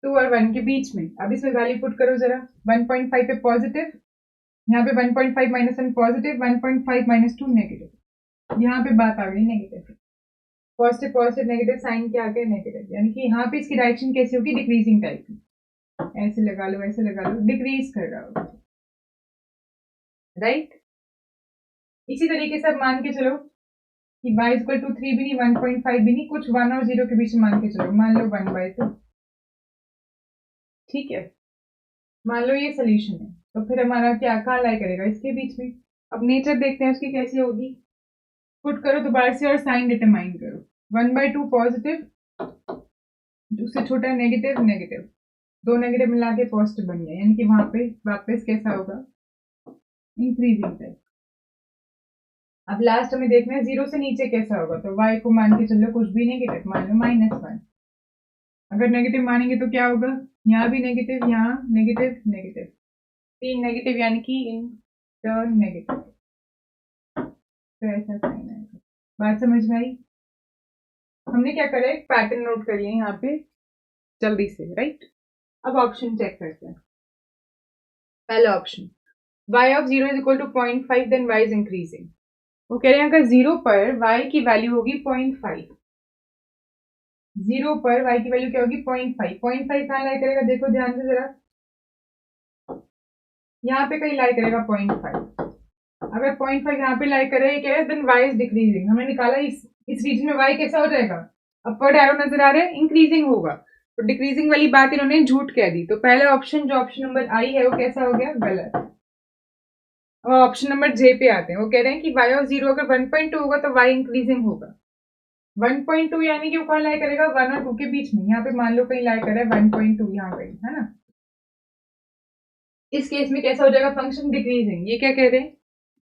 2 और 1 के बीच में। अब इसमें वैल्यू पुट करो जरा, 1.5 पे पॉजिटिव, यहाँ पे 1.5 माइनस 1 पॉजिटिव, 1.5 माइनस 2 नेगेटिव, यहाँ पे बात आ गई negative. Positive positive negative sign क्या आ गया, नेगेटिव, यानी कि यहाँ पे इसकी डायरेक्शन कैसी होगी, डिक्रीजिंग टाइप की। ऐसे लगा लो, ऐसे लगा लो, डिक्रीज कर रहा होगा, राइट। इसी तरीके से अब मान के चलो कि y इक्वल टू 3 भी नहीं, 1.5 भी नहीं, कुछ 1 और 0 के बीच में मान के चलो, मान लो 1/2। ठीक है, मान लो ये सोल्यूशन है, तो फिर हमारा क्या कहाँ लाई करेगा, इसके बीच में। अब नेचर देखते हैं उसकी कैसी होगी, पुट करो दोबारा से और साइन डिटरमाइन करो, 1/2 पॉजिटिव, उससे छोटा नेगेटिव, नेगेटिव, दो नेगेटिव मिला के पॉजिटिव बन गया, यानी कि वहां पे वापस कैसा होगा, इंक्रीजिंग टाइप। अब लास्ट हमें देखना है 0 से नीचे कैसा होगा, तो y को मान के चलो कुछ भी नेगेटिव, मान लो -1। अगर नेगेटिव मानेंगे तो क्या होगा, यहाँ भी नेगेटिव, यहाँ नेगेटिव, नेगेटिव, 3 नेगेटिव, यानी कि इन टर्न नेगेटिव, तो ऐसा साइन आएगा। बात समझ में आई। हमने क्या करा, एक पैटर्न नोट कर लिया यहाँ पे जल्दी से, राइट। अब ऑप्शन चेक करते हैं। पहला option, y of 0 is equal to 0.5 then y is increasing. वो कह रहे हैं अगर 0 पर y की वैल्यू होगी 0.5, 0 पर y की वैल्यू क्या होगी, 0.5, 0.5 कहाँ लाई करेगा, देखो ध्यान से जरा, यहाँ पे कहीं लाई करेगा 0.5। अगर 0.5 यहाँ पे लाई करे, क्या है, देन y इज डिक्रीजिंग। हमने निकाला इस रीजन में y कैसा हो जाएगा, अपवर्ड एरो नजर आ रहा है, इंक्रीजिंग होगा, तो डिक्रीजिंग वाली बात इन्होंने झूठ कह दी। तो पहला ऑप्शन जो ऑप्शन नंबर आई है वो कैसा हो गया, गलत। अब ऑप्शन नंबर जे पे आते हैं, वो कह रहे हैं कि y ऑफ 0 अगर 1.2 होगा तो y इंक्रीजिंग होगा। 1.2 यानी कि वो कहाँ लाई करेगा, 1 और 2 के बीच में, यहाँ पे मान लो कहीं लाई कर रहा है 1.2, यहाँ कहीं, है ना। इस केस में कैसा हो जाएगा, फंक्शन डिक्रीजिंग। ये क्या कह रहे हैं,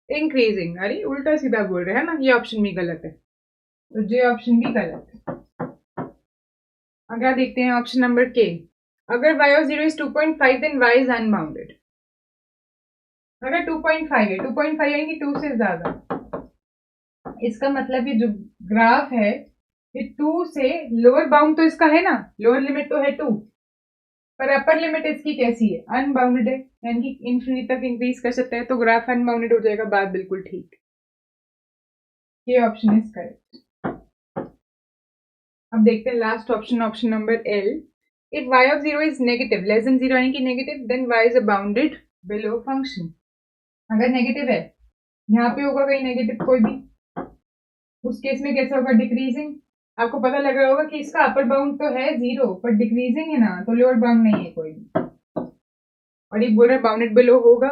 इंक्रीजिंग। अरे उल्टा सीधा बोल रहे हैं ना, ये ऑप्शन भी गलत है, तो जे ऑप्शन भी गलत है। अगला देखते हैं ऑप्शन नंबर के, अगर y of 0 is 2.5 then y is unbounded. अगर 2.5 है, 2.5 यानी कि 2 से ज्यादा, इसका मतलब ये जो ग्राफ है ये 2 से लोअर बाउंड तो इसका है ना, लोअर लिमिट तो है 2, पर अपर लिमिट इसकी कैसी है, अनबाउंडेड है, यानी कि इन्फिनिटी तक इंक्रीज कर सकता है, तो ग्राफ अनबाउंडेड हो जाएगा, बात बिल्कुल ठीक। ये ऑप्शन इज करेक्ट। अब देखते हैं last option, option number L. If y of 0 is negative less than 0 यानी कि negative, then y is a bounded below function. अगर नेगेटिव है, यहाँ पे होगा कहीं नेगेटिव कोई भी, उस केस में कैसा होगा, डिक्रीजिंग। आपको पता लग रहा होगा कि इसका अपर बाउंड तो है 0 पर डिक्रीजिंग है ना, तो लोअर बाउंड नहीं है कोई भी, और ये बोल रहा है बाउंडेड बिलो होगा।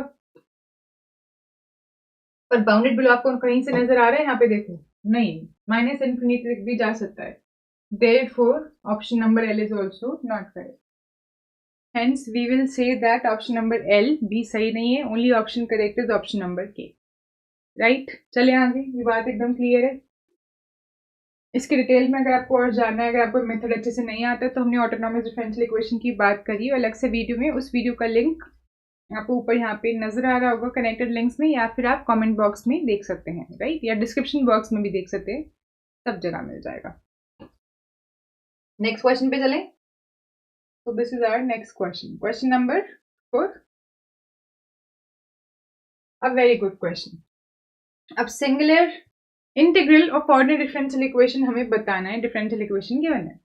पर बाउंडेड बिलो आपको कहीं से नजर आ रहा है, यहाँ पे देखो, नहीं, माइनस इन्फिनिटी तक भी जा सकता है। Therefore, option number L is also not correct. Hence, we will say that option number L भी सही नहीं है. Only option correct is option number K. Right? चले आगे, ये बात एकदम क्लियर है। इसके डिटेल में अगर आपको और जानना है, अगर आपको मेथड अच्छे से नहीं आता है, तो हमने ऑटोनॉमस डिफरेंशियल इक्वेशन की बात करी है अलग से वीडियो में। उस वीडियो का लिंक आपको ऊपर यहाँ पे नजर आ रहा होगा कनेक्टेड लिंक्स में, या फिर आप कमेंट बॉक्स में देख सकते हैं, राइट, या डिस्क्रिप्शन बॉक्स में भी देख सकते हैं, सब जगह मिल जाएगा। नेक्स्ट क्वेश्चन पे चलें। So this is our next question. Question number 4. A very good question. अब singular integral of ordinary differential equation हमें बताना है। डिफरेंशियल इक्वेशन गिवन है,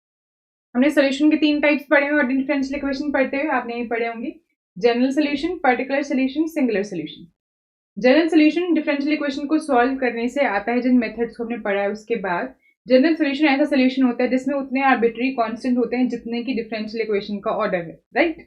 हमने सोल्यूशन के 3 टाइप्स पढ़े हुए ऑर्डिनरी डिफरेंशियल इक्वेशन पढ़ते हुए, आपने ये पढ़े होंगे general solution, particular solution, singular solution. General solution differential equation को सॉल्व करने से आता है, जिन मेथड्स को हमने पढ़ा है उसके बाद। जनरल सोल्यूशन ऐसा सोल्यूशन होता है जिसमें उतने आर्बिट्री कांस्टेंट होते हैं जितने की डिफरेंशियल इक्वेशन का ऑर्डर है, राइट।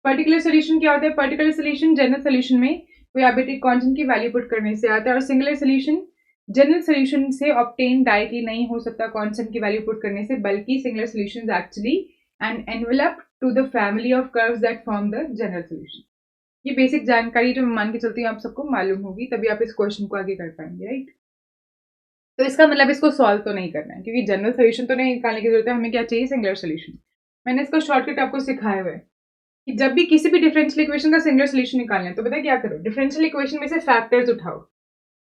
पर्टिकुलर सोल्यूशन क्या होता है, पर्टिकुलर सोल्यूशन जनरल सोल्यूशन में कोई आर्बिट्री कांस्टेंट की वैल्यू पुट करने से आता है, और सिंगुलर सोल्यूशन जनरल सोल्यूशन से ऑब्टेन डायरेक्टली नहीं हो सकता कांस्टेंट की वैल्यू पुट करने से, बल्कि singular solution actually an envelope to the family of curves that form the general solution. ये बेसिक जानकारी जो मैं मान के चलती हूँ आप सबको मालूम होगी, तभी आप इस क्वेश्चन को आगे कर पाएंगे, राइट। तो इसका मतलब इसको सॉल्व तो नहीं करना है, क्योंकि जनरल सोल्यूशन तो नहीं निकालने की जरूरत है, हमें क्या चाहिए, सिंगुलर सोल्यूशन। मैंने इसका शॉर्टकट आपको सिखाया हुआ है कि जब भी किसी भी डिफरेंशियल इक्वेशन का सिंगुलर सोल्यूशन निकालना है, तो पता है क्या करो, डिफरेंशियल इक्वेशन में से फैक्टर्स उठाओ,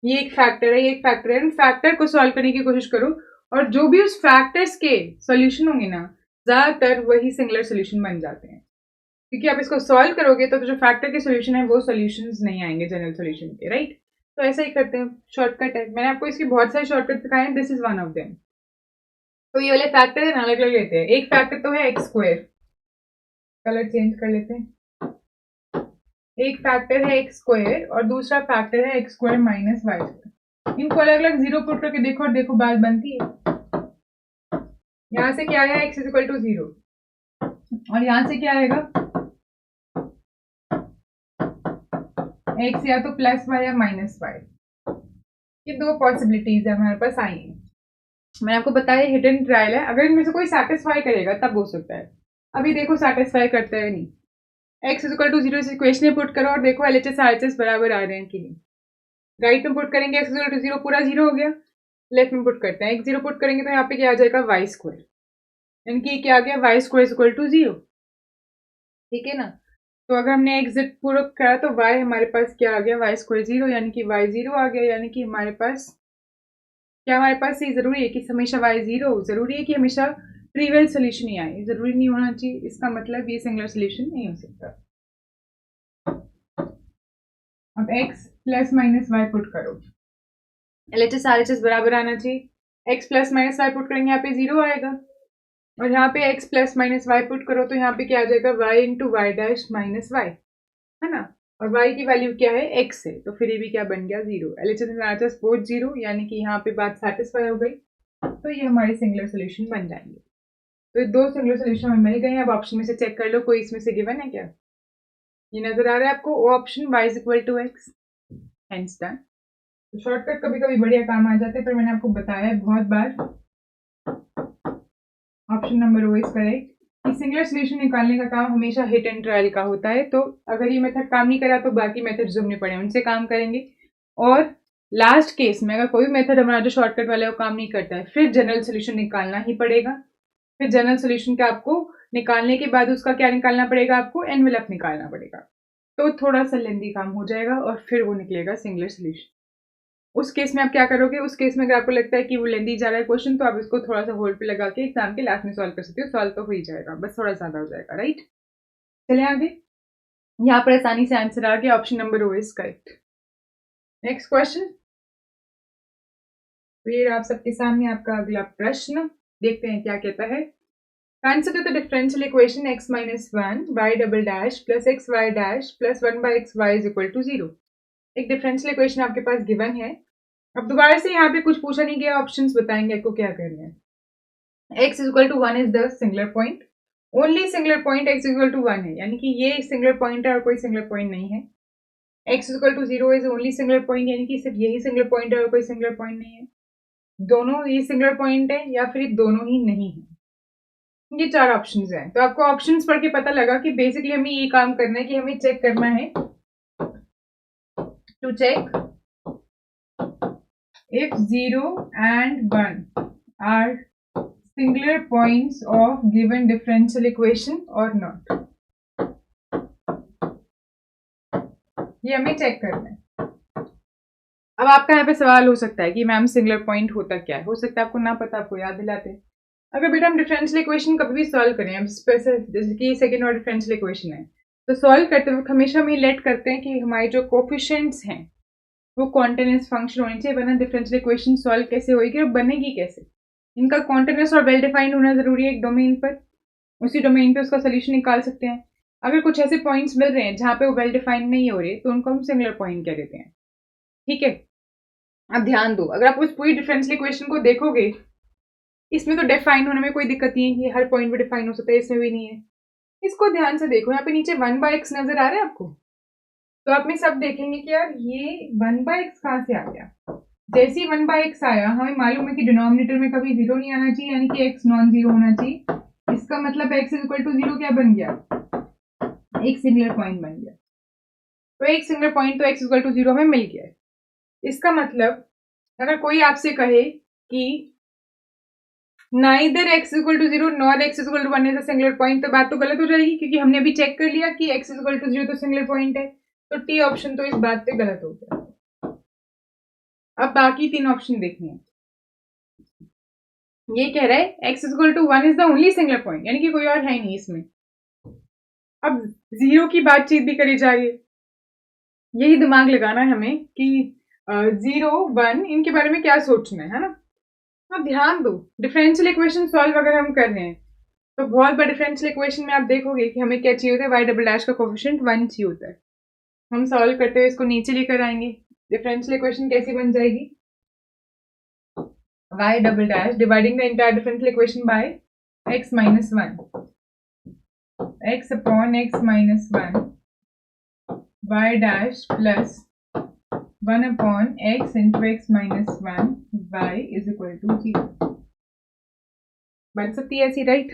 ये एक फैक्टर है, ये एक फैक्टर है, फैक्टर को सॉल्व करने की कोशिश करो, और जो भी उस फैक्टर्स के सोल्यूशन होंगे ना, ज्यादातर वही सिंगुलर सोल्यूशन बन जाते हैं, क्योंकि आप इसको सॉल्व करोगे तो जो फैक्टर के सोल्यूशन है वो सोल्यूशंस नहीं आएंगे जनरल सोल्यूशन के, राइट। तो ऐसा ही करते हैं, शॉर्टकट है, मैंने आपको इसके बहुत सारे शॉर्टकट सिखाए हैं, this is one of them. तो ये वाले फैक्टर है ना, अलग अलग लेते हैं। एक फैक्टर तो है एक्स स्क्वायर, कलर चेंज कर लेते हैं। एक फैक्टर है एक्स स्क्वायर और दूसरा फैक्टर है X square minus Y square. इनको अलग अलग जीरो पुट करके देखो और देखो बात बनती है। यहां से क्या आया, एक्स इज इक्वल टू 0, और यहां से क्या आएगा, एक्स या तो प्लस वाई या माइनस वाई। ये दो पॉसिबिलिटीज है हमारे पास आई है। मैंने आपको बताया हिडन ट्रायल है, अगर इनमें से कोई सेटिस्फाई करेगा तब हो सकता है। अभी देखो सेटिस्फाई करता है नहीं। एक्स इज इक्वल टू 0 इस इक्वेशन में पुट करो और देखो एलएचएस आरएचएस बराबर आ रहे हैं कि नहीं। राइट में पुट करेंगे एक्स इज इक्वल टू 0, पूरा 0 हो गया। लेफ्ट में पुट करते हैं, एक्स 0 पुट करेंगे तो यहाँ पे क्या आ जाएगा, वाई स्क्वायर, इनकी क्या आ गया, Y square is equal to 0, ठीक है ना। तो अगर हमने एग्जिट पूरा करा तो y हमारे पास क्या आ गया, वाई स्क्वायर 0, यानी कि y 0 आ गया, यानी कि हमारे पास क्या, हमारे पास ये जरूरी है कि हमेशा y 0, जरूरी है कि हमेशा ट्रिवियल सोल्यूशन ही आए, जरूरी नहीं होना चाहिए। इसका मतलब ये सिंगुलर सोल्यूशन नहीं हो सकता। अब x plus minus Y put करो, एलएचएस आरएचएस बराबर आना चाहिए। x plus minus Y put करेंगे, यहाँ पे 0 आएगा, और यहाँ पे x plus minus Y put करो तो यहाँ पे क्या आ जाएगा, y into Y dash minus Y, है ना। और y की वैल्यू क्या है, x है, तो फिर ये भी क्या बन गया, 0। एलएचएस एंड आरएचएस बोथ 0, यानी कि यहाँ पे बात सेटिस्फाई हो गई, तो ये हमारे सिंगुलर सोल्यूशन बन जाएंगे। तो ये दो सिंगुलर सोल्यूशन हमें मिल गए हैं। अब ऑप्शन में से चेक कर लो कोई इसमें से गिवन है क्या, ये नजर आ रहा है आपको, oh option y is equal to x, hence done. तो शॉर्टकट कभी कभी बढ़िया काम आ जाते हैं, पर मैंने आपको बताया है बहुत बार, option number O is correct. Singular solution निकालने का काम हमेशा हिट एंड ट्रायल का होता है, तो अगर ये मेथड काम नहीं करा तो बाकी मेथड जो हमने पढ़े उनसे काम करेंगे, और लास्ट केस में अगर कोई मेथड हमारा जो शॉर्टकट वाला है वो काम नहीं करता है, फिर जनरल सोल्यूशन निकालना ही पड़ेगा। फिर जनरल सोल्यूशन का आपको निकालने के बाद उसका क्या निकालना पड़ेगा, आपको एनवेलप निकालना पड़ेगा, तो थोड़ा सा लेंदी काम हो जाएगा और फिर वो निकलेगा सिंगुलर सोल्यूशन। उस केस में आप क्या करोगे, उस केस में अगर आपको लगता है कि वो लेंदी जा रहा है क्वेश्चन, तो आप इसको थोड़ा सा होल्ड पे लगा के एग्जाम के लास्ट में सॉल्व कर सकते हो, सॉल्व तो हो ही जाएगा, बस थोड़ा ज्यादा हो जाएगा, राइट। चले आगे, यहाँ पर आसानी से आंसर आ गया, option number O is correct. Next question, फिर आप सबके सामने आपका अगला प्रश्न, देखते हैं क्या कहता है। Consider the differential equation x minus 1 y double dash plus x y dash plus 1 by x y is equal to 0। एक डिफरेंशियल इक्वेशन आपके पास गिवन है। अब दोबारा से यहाँ पे कुछ पूछा नहीं गया, ऑप्शंस बताएंगे आपको क्या करना है। x is equal to 1 is the singular point, only singular point x equal to 1 है, यानी कि ये सिंगुलर पॉइंट है और कोई सिंगुलर पॉइंट नहीं है। x equal to 0 is only singular point, यानी कि सिर्फ यही सिंगुलर पॉइंट है और कोई सिंगुलर पॉइंट नहीं है। दोनों ये सिंगुलर पॉइंट है या फिर दोनों ही नहीं है। ये चार ऑप्शंस हैं। तो आपको ऑप्शंस पढ़ के पता लगा कि बेसिकली हमें ये काम करना है कि हमें चेक करना है, to check if 0 and 1 are singular points of given differential equation or not। ये हमें चेक करना है। अब आपका यहाँ पे सवाल हो सकता है कि मैम सिंगुलर पॉइंट होता क्या है, हो सकता है आपको ना पता, आपको याद दिलाते। अगर बेटा हम डिफरेंशियल इक्वेशन कभी भी सॉल्व करें, अब जैसे कि सेकेंड ऑर्डर डिफरेंशियल इक्वेशन है, तो सॉल्व करते वक्त हमेशा हम ये लेट करते हैं कि हमारे जो कोफिशिएंट्स हैं वो कॉन्टिन्यूस फंक्शन होने चाहिए, वरना डिफरेंशियल इक्वेशन सॉल्व कैसे होगी और बनेगी कैसे। इनका कॉन्टिन्यूस और वेल डिफाइंड होना जरूरी है एक डोमेन पर, उसी डोमेन पे उसका सोल्यूशन निकाल सकते हैं। अगर कुछ ऐसे पॉइंट्स मिल रहे हैं जहाँ पे वो वेल डिफाइंड नहीं हो रहे तो उनको हम सिंगुलर पॉइंट कह देते हैं। ठीक है, अब ध्यान दो, अगर आप उस पूरी डिफरेंशियल इक्वेशन को देखोगे, इसमें तो डिफाइन होने में कोई दिक्कत नहीं है, ये हर पॉइंट पे डिफाइन हो सकता है, इसमें भी नहीं है। इसको ध्यान से देखो, यहाँ पे नीचे 1 by x नजर आ रहा है आपको, तो आप में सब देखेंगे कि यार ये 1 by x कहाँ से आ गया। जैसे ही 1 by x आया, हमें मालूम है कि डिनोमिनेटर में कभी 0 नहीं आना चाहिए, यानी कि x नॉन जीरो होना चाहिए। इसका मतलब x इज इक्वल टू 0 क्या बन गया, एक सिंगुलर पॉइंट बन गया। तो एक सिंगुलर पॉइंट, तो x इक्वल टू 0 हमें मिल गया। इसका मतलब अगर कोई आपसे कहे कि neither x equal to 0 nor x equal to 1 is a singular point, तो बात तो गलत हो जाएगी, क्योंकि हमने अभी चेक कर लिया कि x इक्वल टू 0 तो सिंगुलर पॉइंट है। तो टी ऑप्शन तो इस बात पे गलत हो गया। अब बाकी तीन ऑप्शन देखने हैं। ये कह रहा है x equal to 1 is the only singular point, यानी कि कोई और है नहीं इसमें। अब 0 की बातचीत भी करी जा रही है, यही दिमाग लगाना है हमें कि 0 1 इनके बारे में क्या सोचना है ना। अब ध्यान दो, डिफरेंशियल इक्वेशन सॉल्व अगर हम कर रहे हैं तो बहुत बड़ा डिफरेंशियल इक्वेशन में आप देखोगे कि हमें क्या चाहिए होता है, वाई डबल डैश का कोफिशिएंट 1 चाहिए होता है। हम सॉल्व करते हुए इसको नीचे लेकर आएंगे। डिफरेंशियल इक्वेशन कैसी बन जाएगी, Y double dash dividing the entire differential equation by x minus 1, x upon x minus 1 Y dash plus 1 upon x into x minus 1 y is equal to 0 बन सकती है ऐसी, राइट।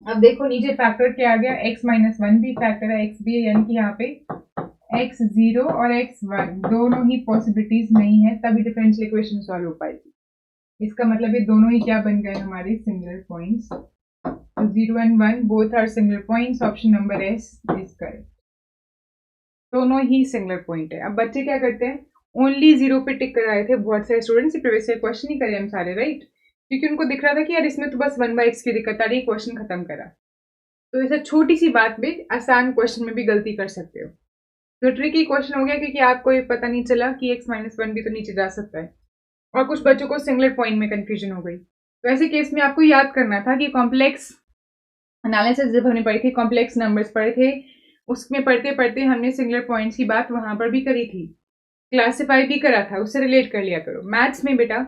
अब देखो नीचे फैक्टर क्या आ गया, x माइनस 1 भी फैक्टर है, x भी है, यानी कि यहाँ पे x 0 और x 1 दोनों ही पॉसिबिलिटीज नहीं है, तभी डिफरेंशियल इक्वेशन सॉल्व हो पाएगी। इसका मतलब ये दोनों ही क्या बन गए हमारे सिंगुलर पॉइंट्स। तो 0 and 1 both are singular points, option number S is correct. दोनों ही सिंगुलर पॉइंट है। अब बच्चे क्या करते हैं, ओनली 0 पे टिक कर आए थे बहुत सारे स्टूडेंट्स, प्रीवियस ईयर क्वेश्चन ही करे हम सारे, राइट, क्योंकि उनको दिख रहा था कि यार इसमें तो बस 1 by x की दिक्कत आ रही है, क्वेश्चन खत्म करा। तो ऐसा छोटी सी बात में आसान क्वेश्चन में भी गलती कर सकते हो। तो ट्रिकी क्वेश्चन हो गया क्योंकि आपको ये पता नहीं चला कि x माइनस 1 भी तो नीचे जा सकता है, और कुछ बच्चों को सिंगुलर पॉइंट में कंफ्यूजन हो गई। तो ऐसे केस में आपको याद करना था कि कॉम्प्लेक्स एनालिसिस जब हमने पढ़ी थी, कॉम्प्लेक्स नंबर्स पढ़े थे, उसमें पढ़ते पढ़ते हमने सिंगुलर पॉइंट्स की बात वहां पर भी करी थी, क्लासिफाई भी करा था, उससे रिलेट कर लिया करो। मैथ्स में बेटा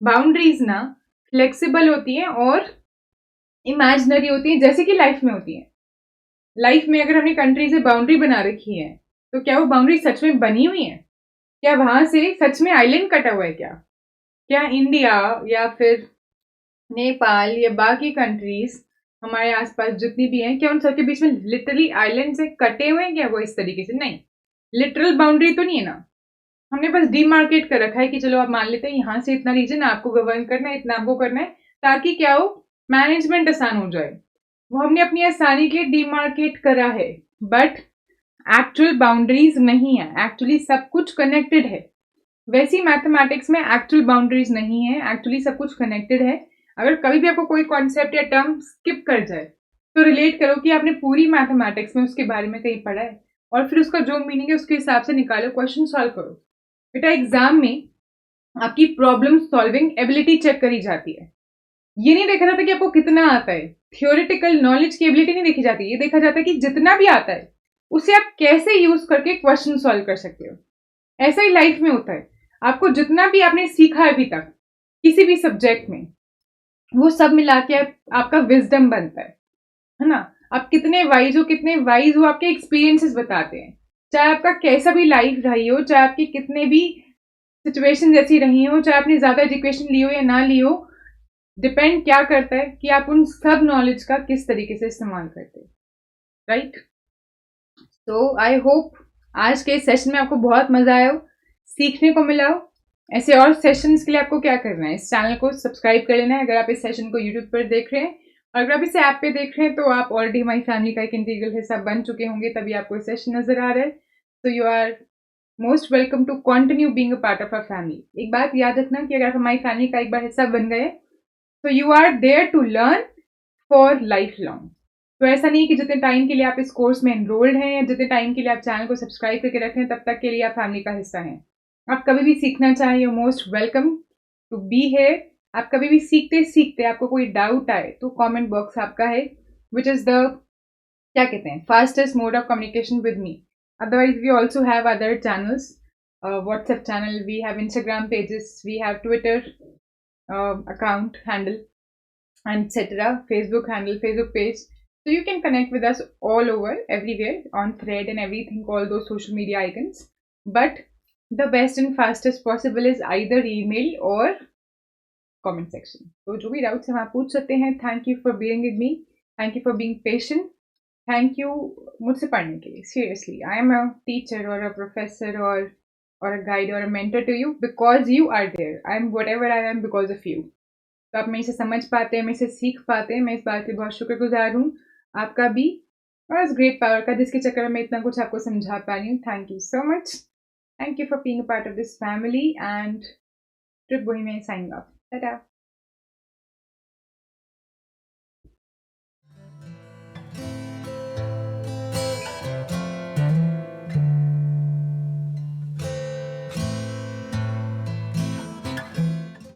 बाउंड्रीज ना फ्लेक्सिबल होती हैं और इमेजिनरी होती हैं, जैसे कि लाइफ में होती है। लाइफ में अगर हमने कंट्री से बाउंड्री बना रखी है तो क्या वो बाउंड्री सच में बनी हुई है, क्या वहां से सच में आइलैंड कटा हुआ है, क्या इंडिया या फिर नेपाल या बाकी कंट्रीज हमारे आसपास जितनी भी हैं, क्या उन सबके बीच में लिटरली आइलैंड से कटे हुए हैं क्या वो इस तरीके से, नहीं, लिटरल बाउंड्री तो नहीं है ना। हमने बस डीमार्केट कर रखा है कि चलो आप मान लेते हैं यहाँ से इतना रीजन आपको गवर्न करना है, इतना आपको करना है, ताकि क्या हो, मैनेजमेंट आसान हो जाए। वो हमने अपनी आसानी के लिए डीमार्केट करा है, बट एक्चुअल बाउंड्रीज नहीं है, एक्चुअली सब कुछ कनेक्टेड है। वैसी मैथमेटिक्स में एक्चुअल बाउंड्रीज नहीं है, एक्चुअली सब कुछ कनेक्टेड है। अगर कभी भी आपको कोई कॉन्सेप्ट या टर्म स्किप कर जाए तो रिलेट करो कि आपने पूरी मैथमेटिक्स में उसके बारे में कहीं पढ़ा है, और फिर उसका जो मीनिंग है उसके हिसाब से निकालो, क्वेश्चन सॉल्व करो। बेटा एग्जाम में आपकी प्रॉब्लम सॉल्विंग एबिलिटी चेक करी जाती है। ये नहीं देखा जाता कि आपको कितना आता है, थियोरिटिकल नॉलेज की एबिलिटी नहीं देखी जाती, ये देखा जाता है कि जितना भी आता है उसे आप कैसे यूज करके क्वेश्चन सॉल्व कर सकते हो। ऐसा ही लाइफ में होता है, आपको जितना भी आपने सीखा है अभी तक किसी भी सब्जेक्ट में, वो सब मिला के आपका विजडम बनता है ना। आप कितने वाइज हो आपके एक्सपीरियंसेस बताते हैं। चाहे आपका कैसा भी लाइफ रही हो, चाहे आपकी कितने भी सिचुएशन जैसी रही हो, चाहे आपने ज्यादा एजुकेशन ली हो या ना ली हो, डिपेंड क्या करता है कि आप उन सब नॉलेज का किस तरीके से इस्तेमाल करते हैं, राइट। तो आई होप आज के सेशन में आपको बहुत मजा आया हो, सीखने को मिला हो। ऐसे और सेशंस के लिए आपको क्या करना है, इस चैनल को सब्सक्राइब कर लेना है अगर आप इस सेशन को यूट्यूब पर देख रहे हैं, और अगर आप इसे ऐप पे देख रहे हैं तो आप ऑलरेडी हमारी फैमिली का एक इंटीग्रल हिस्सा बन चुके होंगे, तभी आपको सेशन नजर आ रहा है। तो you are most welcome to continue being a part of our family. एक बात याद रखना कि अगर आप हमारी फैमिली का एक बार हिस्सा बन गए तो you are there to learn for life long. तो ऐसा नहीं कि जितने टाइम के लिए आप इस कोर्स में एनरोल्ड हैं या जितने टाइम के लिए आप चैनल को सब्सक्राइब करके रखें तब तक के लिए आप फैमिली का हिस्सा हैं। आप कभी भी सीखना चाहें, you most welcome to be here. आप कभी भी सीखते सीखते आपको कोई डाउट आए तो कमेंट बॉक्स आपका है, विच इज द क्या कहते हैं fastest mode of communication with me. Otherwise we also have other channels, WhatsApp channel, we have Instagram pages, we have Twitter account handle, etc., Facebook handle, Facebook page. So you can connect with us all over, everywhere, on thread and everything, all those social media icons. But the best and fastest possible is either email or comment section. तो जो भी doubts हम आप पूछ सकते हैं। Thank you for being with me, thank you for being patient, thank you मुझसे पढ़ने के लिए। Seriously I am a teacher और a professor or a guide or a mentor to you because you are there. I am whatever I am because of you. तो आप मेरे से समझ पाते हैं, मेरे से सीख पाते हैं, मैं इस बात की बहुत शुक्रगुजार हूँ आपका भी, और इस ग्रेट पावर का जिसके चक्कर में इतना कुछ आपको समझा पा रही हूँ। Thank you so much, thank you for being a part of this family, and trip Bohemia signing off. Tata.